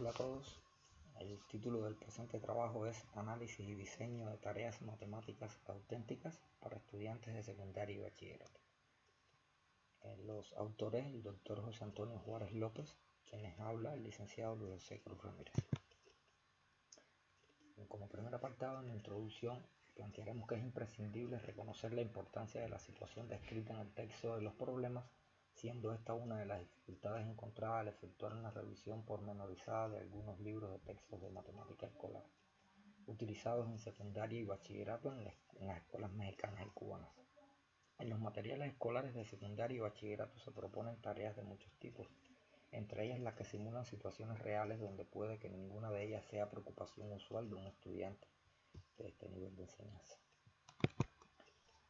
Hola a todos. El título del presente trabajo es Análisis y diseño de tareas matemáticas auténticas para estudiantes de secundaria y bachillerato. Los autores, el doctor José Antonio Juárez López, quienes habla el licenciado Luis José Cruz Ramírez. Como primer apartado, en la introducción, plantearemos que es imprescindible reconocer la importancia de la situación descrita en el texto de los problemas, siendo esta una de las dificultades encontradas al efectuar una revisión pormenorizada de algunos libros de textos de matemática escolar, utilizados en secundaria y bachillerato en las escuelas mexicanas y cubanas. En los materiales escolares de secundaria y bachillerato se proponen tareas de muchos tipos, entre ellas las que simulan situaciones reales donde puede que ninguna de ellas sea preocupación usual de un estudiante de este nivel de enseñanza.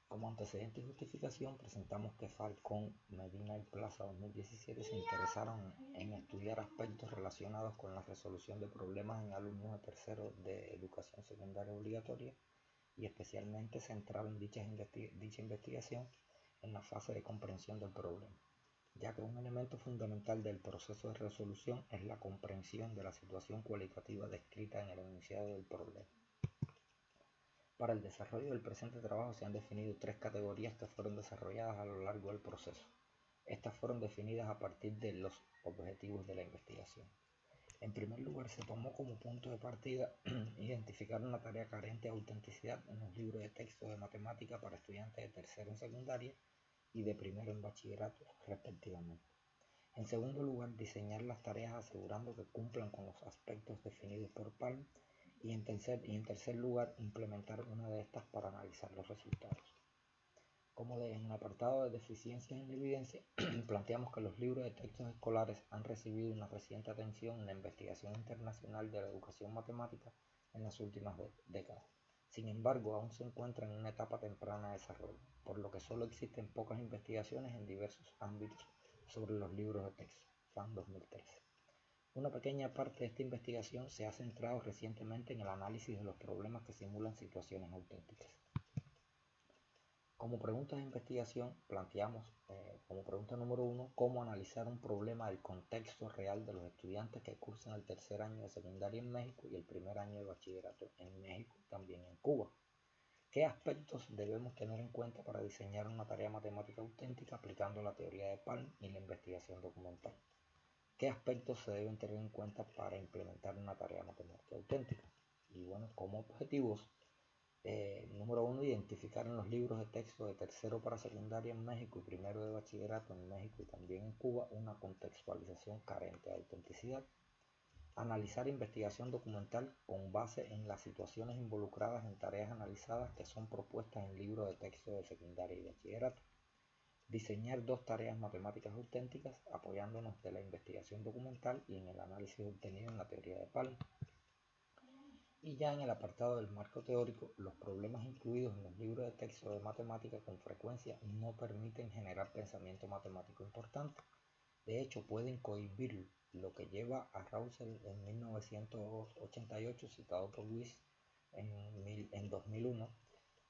Como antecedente y justificación, presentamos que Falcón, Medina y Plaza 2017 se interesaron en estudiar aspectos relacionados con la resolución de problemas en alumnos de tercero de educación secundaria obligatoria y especialmente centraron dicha investigación en la fase de comprensión del problema, ya que un elemento fundamental del proceso de resolución es la comprensión de la situación cualitativa descrita en el enunciado del problema. Para el desarrollo del presente trabajo se han definido tres categorías que fueron desarrolladas a lo largo del proceso. Estas fueron definidas a partir de los objetivos de la investigación. En primer lugar, se tomó como punto de partida identificar una tarea carente de autenticidad en los libros de texto de matemática para estudiantes de tercero en secundaria y de primero en bachillerato, respectivamente. En segundo lugar, diseñar las tareas asegurando que cumplan con los aspectos definidos por Palm y en tercer lugar, implementar una de estas para analizar los resultados. Como en el apartado de deficiencias en evidencia, planteamos que los libros de textos escolares han recibido una reciente atención en la investigación internacional de la educación matemática en las últimas décadas. Sin embargo, aún se encuentran en una etapa temprana de desarrollo, por lo que solo existen pocas investigaciones en diversos ámbitos sobre los libros de texto, FAN 2013. Una pequeña parte de esta investigación se ha centrado recientemente en el análisis de los problemas que simulan situaciones auténticas. Como pregunta de investigación, planteamos como pregunta número 1 cómo analizar un problema del contexto real de los estudiantes que cursan el tercer año de secundaria en México y el primer año de bachillerato en México, también en Cuba. ¿Qué aspectos debemos tener en cuenta para diseñar una tarea matemática auténtica aplicando la teoría de Palm y la investigación documental? ¿Qué aspectos se deben tener en cuenta para implementar una tarea matemática auténtica? Y bueno, como objetivos, número 1, identificar en los libros de texto de tercero para secundaria en México y primero de bachillerato en México y también en Cuba una contextualización carente de autenticidad. Analizar investigación documental con base en las situaciones involucradas en tareas analizadas que son propuestas en libros de texto de secundaria y bachillerato. Diseñar dos tareas matemáticas auténticas apoyándonos de la investigación documental y en el análisis obtenido en la teoría de Palm. Y ya en el apartado del marco teórico, los problemas incluidos en los libros de texto de matemática con frecuencia no permiten generar pensamiento matemático importante. De hecho, pueden cohibirlo, lo que lleva a Roussel en 1988, citado por Weiss en 2001,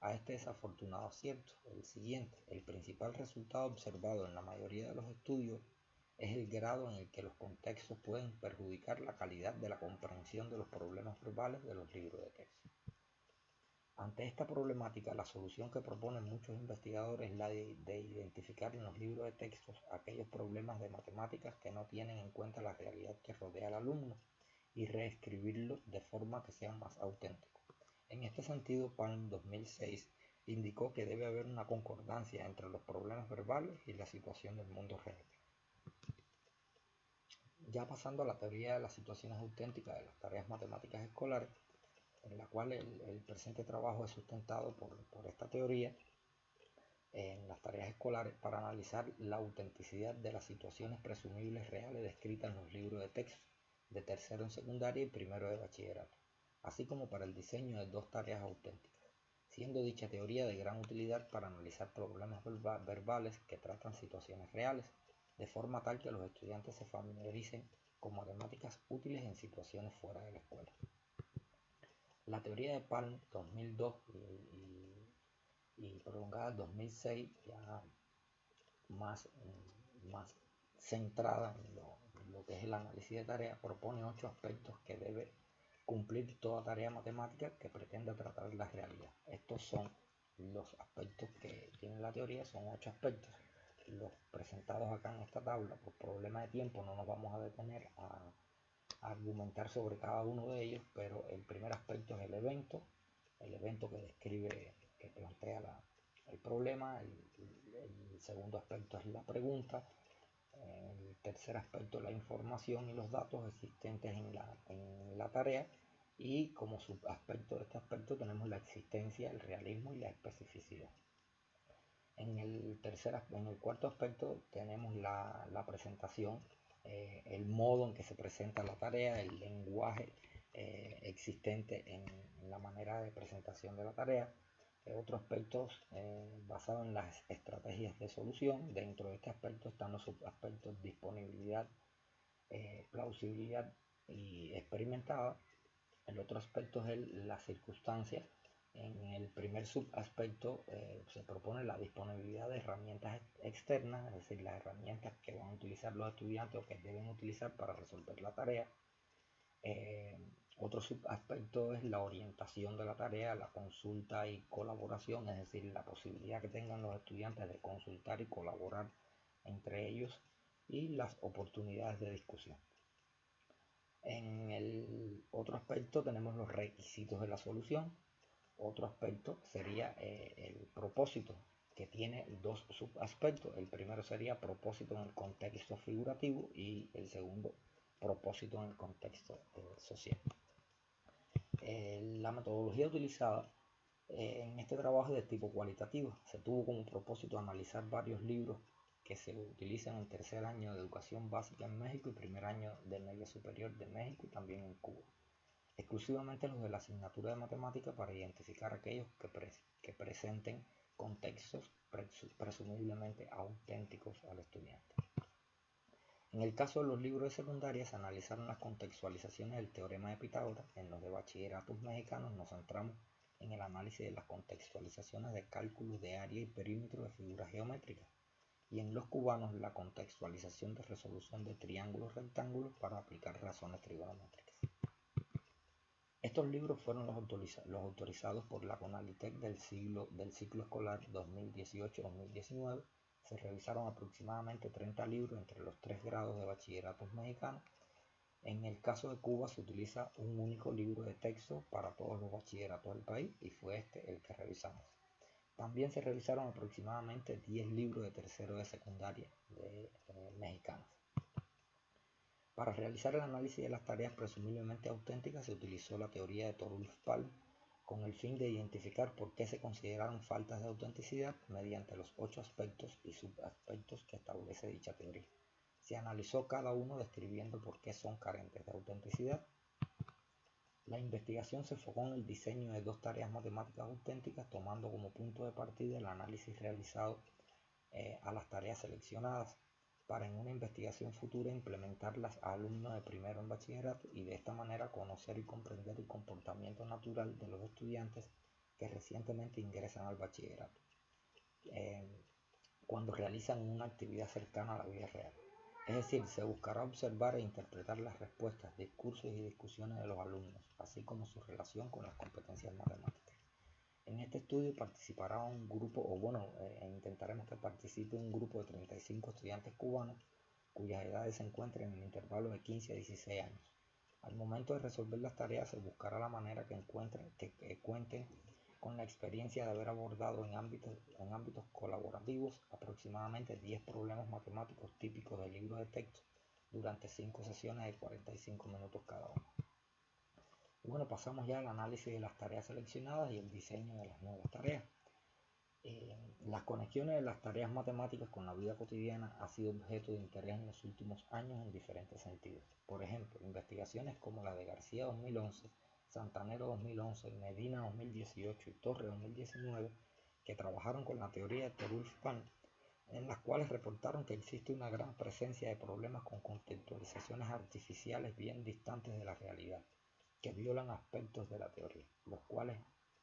a este desafortunado acierto, el siguiente: el principal resultado observado en la mayoría de los estudios es el grado en el que los contextos pueden perjudicar la calidad de la comprensión de los problemas verbales de los libros de texto. Ante esta problemática, la solución que proponen muchos investigadores es la de identificar en los libros de textos aquellos problemas de matemáticas que no tienen en cuenta la realidad que rodea al alumno y reescribirlos de forma que sean más auténticos. En este sentido, Palm 2006 indicó que debe haber una concordancia entre los problemas verbales y la situación del mundo real. Ya pasando a la teoría de las situaciones auténticas de las tareas matemáticas escolares, en la cual el presente trabajo es sustentado por esta teoría en las tareas escolares para analizar la autenticidad de las situaciones presumibles reales descritas en los libros de texto de tercero en secundaria y primero de bachillerato, así como para el diseño de dos tareas auténticas, siendo dicha teoría de gran utilidad para analizar problemas verbales que tratan situaciones reales, de forma tal que los estudiantes se familiaricen con matemáticas útiles en situaciones fuera de la escuela. La teoría de Palm 2002 y prolongada 2006, ya más centrada en lo que es el análisis de tarea, propone 8 aspectos que debe cumplir toda tarea matemática que pretenda tratar la realidad. Estos son los aspectos que tiene la teoría, son 8 aspectos. Los presentados acá en esta tabla, por problema de tiempo no nos vamos a detener a argumentar sobre cada uno de ellos, pero el primer aspecto es el evento que describe, que plantea el problema. El segundo aspecto es la pregunta. El tercer aspecto es la información y los datos existentes en la tarea. Y como subaspecto de este aspecto tenemos la existencia, el realismo y la especificidad. En el cuarto aspecto tenemos la presentación, el modo en que se presenta la tarea, el lenguaje existente en la manera de presentación de la tarea. Otros aspectos basados en las estrategias de solución. Dentro de este aspecto están los subaspectos disponibilidad, plausibilidad y experimentada. El otro aspecto es las circunstancias. En el primer subaspecto se propone la disponibilidad de herramientas externas, es decir, las herramientas que van a utilizar los estudiantes o que deben utilizar para resolver la tarea. Otro subaspecto es la orientación de la tarea, la consulta y colaboración, es decir, la posibilidad que tengan los estudiantes de consultar y colaborar entre ellos, y las oportunidades de discusión. En el otro aspecto tenemos los requisitos de la solución. Otro aspecto sería el propósito, que tiene dos subaspectos. El primero sería propósito en el contexto figurativo y el segundo propósito en el contexto social. La metodología utilizada en este trabajo es de tipo cualitativo. Se tuvo como propósito analizar varios libros que se utilizan en tercer año de educación básica en México y primer año de media superior de México y también en Cuba. Exclusivamente los de la asignatura de matemática para identificar aquellos que presenten contextos presumiblemente auténticos al estudiante. En el caso de los libros de secundaria se analizaron las contextualizaciones del teorema de Pitágoras. En los de bachilleratos mexicanos nos centramos en el análisis de las contextualizaciones de cálculos de área y perímetro de figuras geométricas, y en los cubanos la contextualización de resolución de triángulos rectángulos para aplicar razones trigonométricas. Estos libros fueron los autorizados por la CONALITEC del ciclo escolar 2018-2019. Se revisaron aproximadamente 30 libros entre los 3 grados de bachilleratos mexicanos. En el caso de Cuba se utiliza un único libro de texto para todos los bachilleratos del país y fue este el que revisamos. También se revisaron aproximadamente 10 libros de tercero de secundaria mexicanos. Para realizar el análisis de las tareas presumiblemente auténticas se utilizó la teoría de Torulf-Palm con el fin de identificar por qué se consideraron faltas de autenticidad mediante los 8 aspectos y subaspectos que establece dicha teoría. Se analizó cada uno describiendo por qué son carentes de autenticidad. La investigación se enfocó en el diseño de 2 tareas matemáticas auténticas, tomando como punto de partida el análisis realizado a las tareas seleccionadas, para en una investigación futura implementarlas a alumnos de primero en bachillerato y de esta manera conocer y comprender el comportamiento natural de los estudiantes que recientemente ingresan al bachillerato cuando realizan una actividad cercana a la vida real. Es decir, se buscará observar e interpretar las respuestas, discursos y discusiones de los alumnos, así como su relación con las competencias matemáticas. En este estudio participará un grupo, intentaremos que participe un grupo de 35 estudiantes cubanos cuyas edades se encuentran en el intervalo de 15 a 16 años. Al momento de resolver las tareas se buscará la manera que cuenten con la experiencia de haber abordado en ámbitos colaborativos aproximadamente 10 problemas matemáticos típicos del libro de texto durante 5 sesiones de 45 minutos cada una. Bueno, pasamos ya al análisis de las tareas seleccionadas y el diseño de las nuevas tareas. Las conexiones de las tareas matemáticas con la vida cotidiana ha sido objeto de interés en los últimos años en diferentes sentidos. Por ejemplo, investigaciones como la de García 2011, Santanero 2011, Medina 2018 y Torre 2019, que trabajaron con la teoría de Torulf-Palm, en las cuales reportaron que existe una gran presencia de problemas con contextualizaciones artificiales bien distantes de la realidad, que violan aspectos de la teoría, los cuales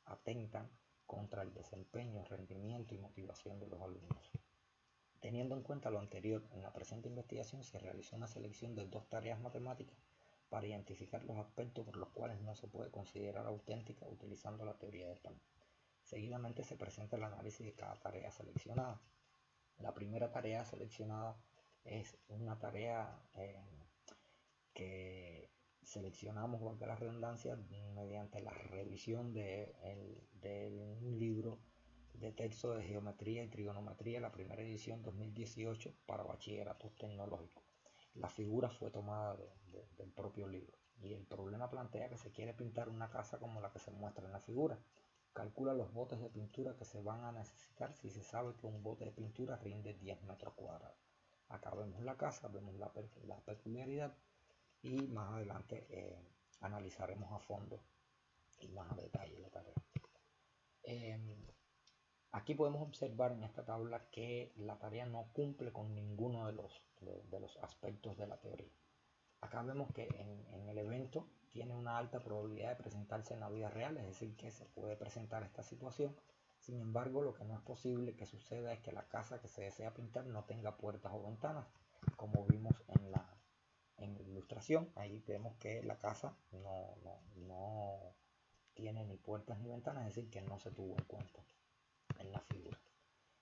atentan contra el desempeño, rendimiento y motivación de los alumnos. Teniendo en cuenta lo anterior, en la presente investigación se realizó una selección de 2 tareas matemáticas para identificar los aspectos por los cuales no se puede considerar auténtica utilizando la teoría de Pan. Seguidamente se presenta el análisis de cada tarea seleccionada. La primera tarea seleccionada es una tarea que seleccionamos, valga la redundancia, mediante la revisión de un libro de texto de geometría y trigonometría, la primera edición 2018 para bachilleratos tecnológicos. La figura fue tomada del propio libro y el problema plantea que se quiere pintar una casa como la que se muestra en la figura. Calcula los botes de pintura que se van a necesitar si se sabe que un bote de pintura rinde 10 metros cuadrados. Acá vemos la casa, vemos la peculiaridad y más adelante analizaremos a fondo y más a detalle la tarea. Aquí podemos observar en esta tabla que la tarea no cumple con ninguno de los aspectos de la teoría. Acá vemos que en el evento tiene una alta probabilidad de presentarse en la vida real, es decir, que se puede presentar esta situación. Sin embargo, lo que no es posible que suceda es que la casa que se desea pintar no tenga puertas o ventanas, como vimos en la ilustración. Ahí vemos que la casa no tiene ni puertas ni ventanas, es decir, que no se tuvo en cuenta en la figura.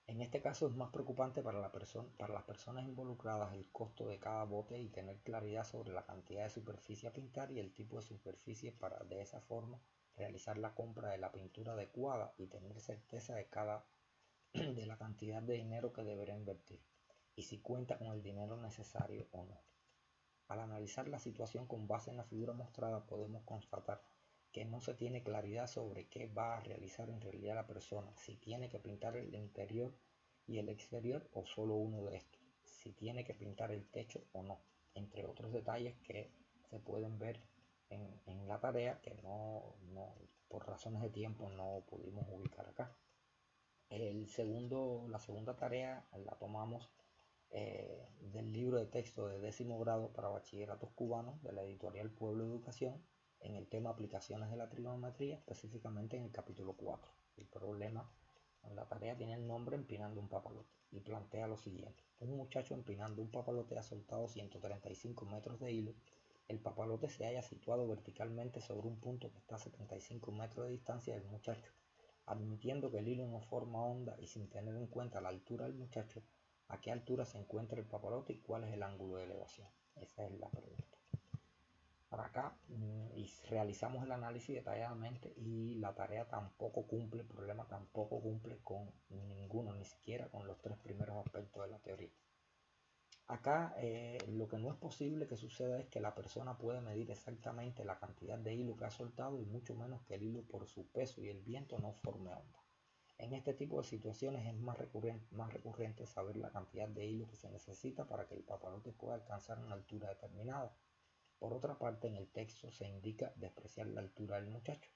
En este caso es más preocupante para las personas involucradas el costo de cada bote y tener claridad sobre la cantidad de superficie a pintar y el tipo de superficie para de esa forma realizar la compra de la pintura adecuada y tener certeza de la cantidad de dinero que deberá invertir y si cuenta con el dinero necesario o no. Al analizar la situación con base en la figura mostrada podemos constatar que no se tiene claridad sobre qué va a realizar en realidad la persona, si tiene que pintar el interior y el exterior o solo uno de estos, si tiene que pintar el techo o no, entre otros detalles que se pueden ver en la tarea que por razones de tiempo no pudimos ubicar acá. La segunda tarea la tomamos del libro de texto de 10º grado para bachilleratos cubanos de la editorial Pueblo Educación en el tema aplicaciones de la trigonometría, específicamente en el capítulo 4. El problema en la tarea tiene el nombre empinando un papalote y plantea lo siguiente. Un muchacho empinando un papalote ha soltado 135 metros de hilo. El papalote se halla situado verticalmente sobre un punto que está a 75 metros de distancia del muchacho. Admitiendo que el hilo no forma onda y sin tener en cuenta la altura del muchacho, ¿a qué altura se encuentra el papalote y cuál es el ángulo de elevación? Esa es la pregunta. Para acá y realizamos el análisis detalladamente y la tarea tampoco cumple, el problema tampoco cumple con ninguno, ni siquiera con los 3 primeros aspectos de la teoría. Acá lo que no es posible que suceda es que la persona pueda medir exactamente la cantidad de hilo que ha soltado y mucho menos que el hilo por su peso y el viento no forme onda. En este tipo de situaciones es más recurrente saber la cantidad de hilo que se necesita para que el papalote pueda alcanzar una altura determinada. Por otra parte, en el texto se indica despreciar la altura del muchacho,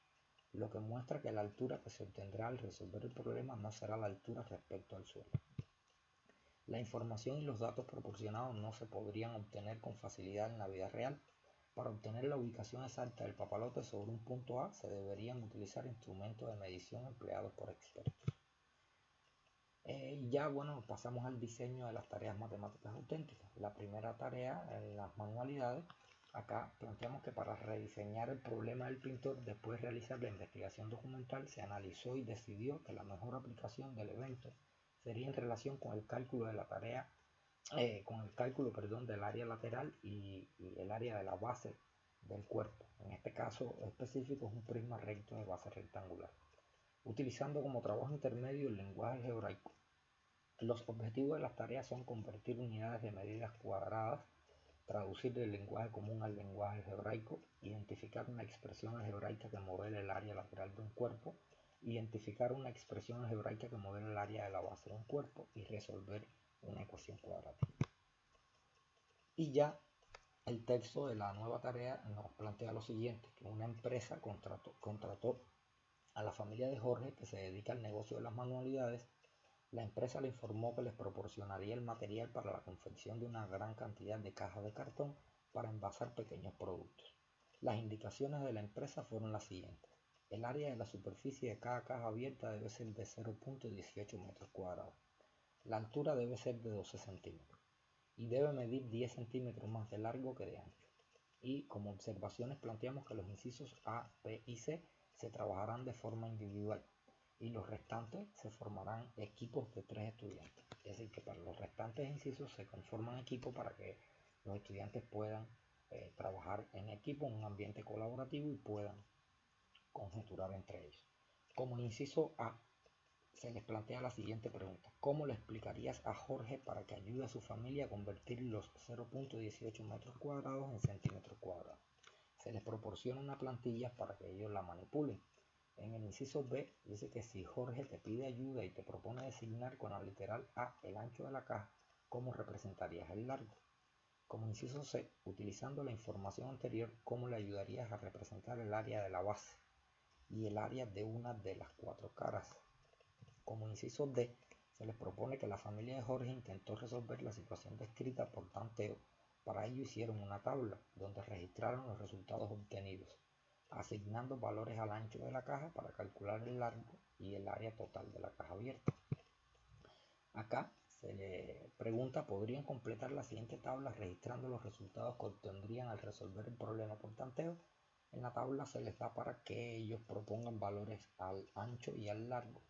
lo que muestra que la altura que se obtendrá al resolver el problema no será la altura respecto al suelo. La información y los datos proporcionados no se podrían obtener con facilidad en la vida real. Para obtener la ubicación exacta del papalote sobre un punto A se deberían utilizar instrumentos de medición empleados por expertos. Y ya bueno, pasamos al diseño de las tareas matemáticas auténticas. La primera tarea en las manualidades. Acá planteamos que para rediseñar el problema del pintor, después de realizar la investigación documental, se analizó y decidió que la mejor aplicación del evento sería en relación con el cálculo de la tarea, del área lateral y el área de la base del cuerpo. En este caso específico es un prisma recto de base rectangular, utilizando como trabajo intermedio el lenguaje algebraico. Los objetivos de las tareas son convertir unidades de medidas cuadradas, traducir del lenguaje común al lenguaje algebraico, identificar una expresión algebraica que modele el área lateral de un cuerpo, identificar una expresión algebraica que modele el área de la base de un cuerpo y resolver una ecuación cuadrática. Y ya el texto de la nueva tarea nos plantea lo siguiente, que una empresa contrató a la familia de Jorge, que se dedica al negocio de las manualidades. La empresa le informó que les proporcionaría el material para la confección de una gran cantidad de cajas de cartón para envasar pequeños productos. Las indicaciones de la empresa fueron las siguientes. El área de la superficie de cada caja abierta debe ser de 0.18 metros cuadrados. La altura debe ser de 12 centímetros y debe medir 10 centímetros más de largo que de ancho. Y como observaciones planteamos que los incisos A, B y C se trabajarán de forma individual y los restantes se formarán equipos de 3 estudiantes. Es decir, que para los restantes incisos se conforman equipos para que los estudiantes puedan trabajar en equipo, en un ambiente colaborativo y puedan conjeturar entre ellos. Como inciso A, se les plantea la siguiente pregunta: ¿cómo le explicarías a Jorge para que ayude a su familia a convertir los 0.18 metros cuadrados en centímetros cuadrados? Se les proporciona una plantilla para que ellos la manipulen. En el inciso B dice que si Jorge te pide ayuda y te propone designar con la literal A el ancho de la caja, ¿cómo representarías el largo? Como inciso C, utilizando la información anterior, ¿cómo le ayudarías a representar el área de la base y el área de una de las 4 caras? Como inciso D, se les propone que la familia de Jorge intentó resolver la situación descrita por tanteo. Para ello hicieron una tabla donde registraron los resultados obtenidos, asignando valores al ancho de la caja para calcular el largo y el área total de la caja abierta. Acá se le pregunta: ¿podrían completar la siguiente tabla registrando los resultados que obtendrían al resolver el problema por tanteo? En la tabla se les da para que ellos propongan valores al ancho y al largo,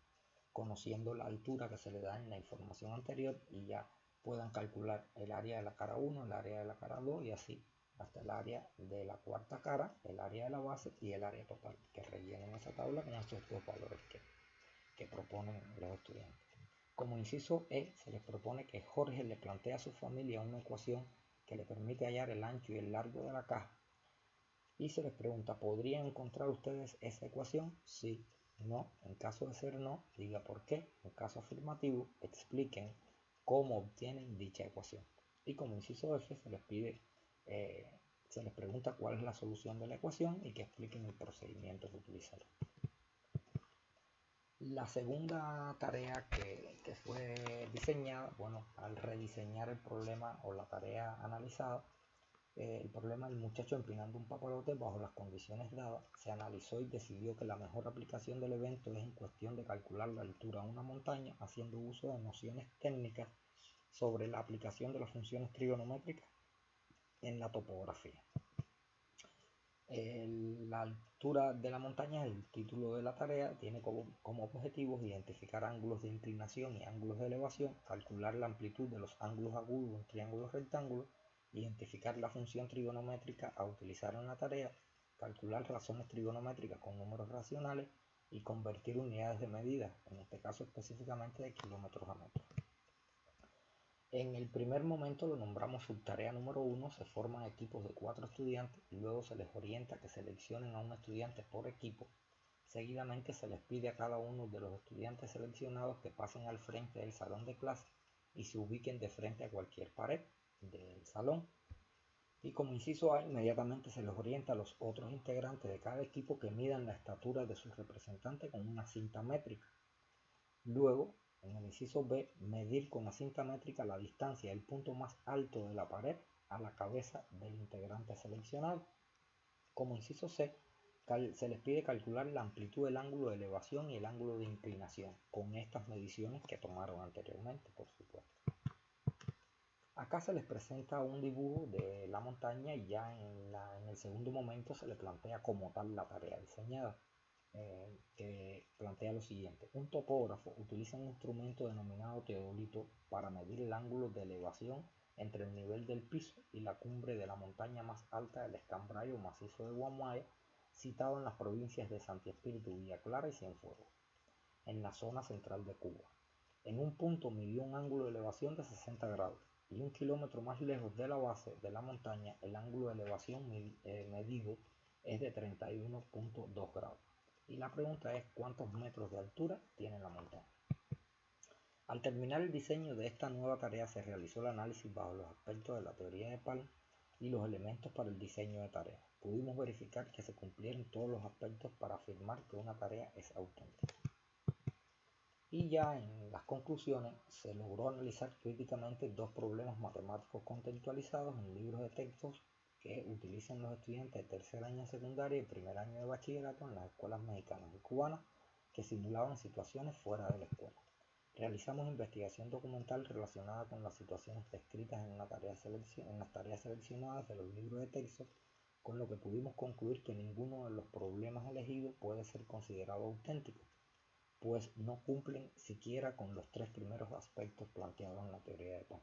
conociendo la altura que se le da en la información anterior, y ya puedan calcular el área de la cara 1, el área de la cara 2 y así hasta el área de la cuarta cara, el área de la base y el área total, que rellenen esa tabla con estos dos valores que proponen los estudiantes. Como inciso E, se les propone que Jorge le plantee a su familia una ecuación que le permite hallar el ancho y el largo de la caja. Y se les pregunta: ¿podrían encontrar ustedes esa ecuación? Sí, no. En caso de ser no, diga por qué. En caso afirmativo, expliquen cómo obtienen dicha ecuación. Y como inciso F, se les pregunta cuál es la solución de la ecuación y que expliquen el procedimiento que utilizaron. La segunda tarea que fue diseñada, bueno, al rediseñar el problema o la tarea analizada, el problema del muchacho empinando un papalote bajo las condiciones dadas, se analizó y decidió que la mejor aplicación del evento es en cuestión de calcular la altura a una montaña haciendo uso de nociones técnicas sobre la aplicación de las funciones trigonométricas en la topografía. La altura de la montaña es el título de la tarea. Tiene como objetivos identificar ángulos de inclinación y ángulos de elevación, calcular la amplitud de los ángulos agudos de un triángulo rectángulo, identificar la función trigonométrica a utilizar en la tarea, calcular razones trigonométricas con números racionales y convertir unidades de medida, en este caso específicamente de kilómetros a metros. En el primer momento lo nombramos subtarea número 1, se forman equipos de 4 estudiantes y luego se les orienta a que seleccionen a un estudiante por equipo. Seguidamente se les pide a cada uno de los estudiantes seleccionados que pasen al frente del salón de clase y se ubiquen de frente a cualquier pared del salón. Y como inciso A, inmediatamente se les orienta a los otros integrantes de cada equipo que midan la estatura de su representante con una cinta métrica. Luego, en el inciso B, medir con la cinta métrica la distancia del punto más alto de la pared a la cabeza del integrante seleccionado. Como inciso C, se les pide calcular la amplitud del ángulo de elevación y el ángulo de inclinación, con estas mediciones que tomaron anteriormente, por supuesto. Acá se les presenta un dibujo de la montaña y ya en el segundo momento se les plantea como tal la tarea diseñada. Que plantea lo siguiente: un topógrafo utiliza un instrumento denominado teodolito para medir el ángulo de elevación entre el nivel del piso y la cumbre de la montaña más alta del escambray o macizo de Guamaya, situado en las provincias de Santi Espíritu, Villa Clara y Cienfuegos, en la zona central de Cuba. En un punto midió un ángulo de elevación de 60 grados y 1 kilómetro más lejos de la base de la montaña el ángulo de elevación medido es de 31.2 grados. Y la pregunta es: ¿cuántos metros de altura tiene la montaña? Al terminar el diseño de esta nueva tarea se realizó el análisis bajo los aspectos de la teoría de Palm y los elementos para el diseño de tarea. Pudimos verificar que se cumplieron todos los aspectos para afirmar que una tarea es auténtica. Y ya en las conclusiones se logró analizar críticamente dos problemas matemáticos contextualizados en libros de textos que utilizan los estudiantes de tercer año de secundaria y primer año de bachillerato en las escuelas mexicanas y cubanas, que simulaban situaciones fuera de la escuela. Realizamos investigación documental relacionada con las situaciones descritas en las tareas seleccionadas de los libros de texto, con lo que pudimos concluir que ninguno de los problemas elegidos puede ser considerado auténtico, pues no cumplen siquiera con los tres primeros aspectos planteados en la teoría de Tom.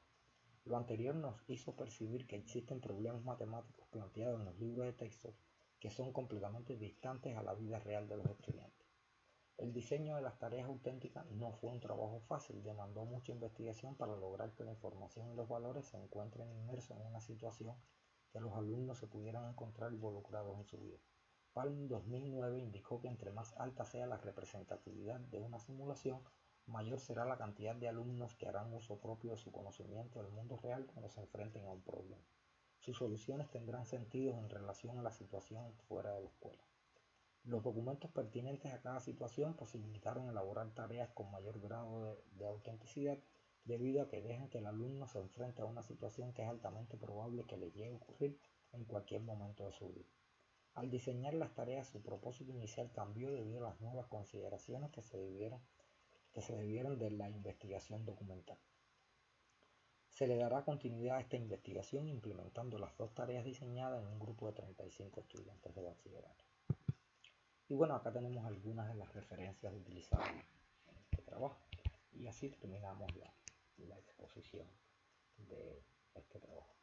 Lo anterior nos hizo percibir que existen problemas matemáticos planteados en los libros de texto que son completamente distantes a la vida real de los estudiantes. El diseño de las tareas auténticas no fue un trabajo fácil, demandó mucha investigación para lograr que la información y los valores se encuentren inmersos en una situación que los alumnos se pudieran encontrar involucrados en su vida. Palm 2009 indicó que entre más alta sea la representatividad de una simulación, mayor será la cantidad de alumnos que harán uso propio de su conocimiento del mundo real cuando se enfrenten a un problema. Sus soluciones tendrán sentido en relación a la situación fuera de la escuela. Los documentos pertinentes a cada situación posibilitaron elaborar tareas con mayor grado de autenticidad, debido a que dejan que el alumno se enfrente a una situación que es altamente probable que le llegue a ocurrir en cualquier momento de su vida. Al diseñar las tareas, su propósito inicial cambió debido a las nuevas consideraciones que se debieron de la investigación documental. Se le dará continuidad a esta investigación implementando las dos tareas diseñadas en un grupo de 35 estudiantes de bachillerato. Y bueno, acá tenemos algunas de las referencias utilizadas en este trabajo. Y así terminamos la exposición de este trabajo.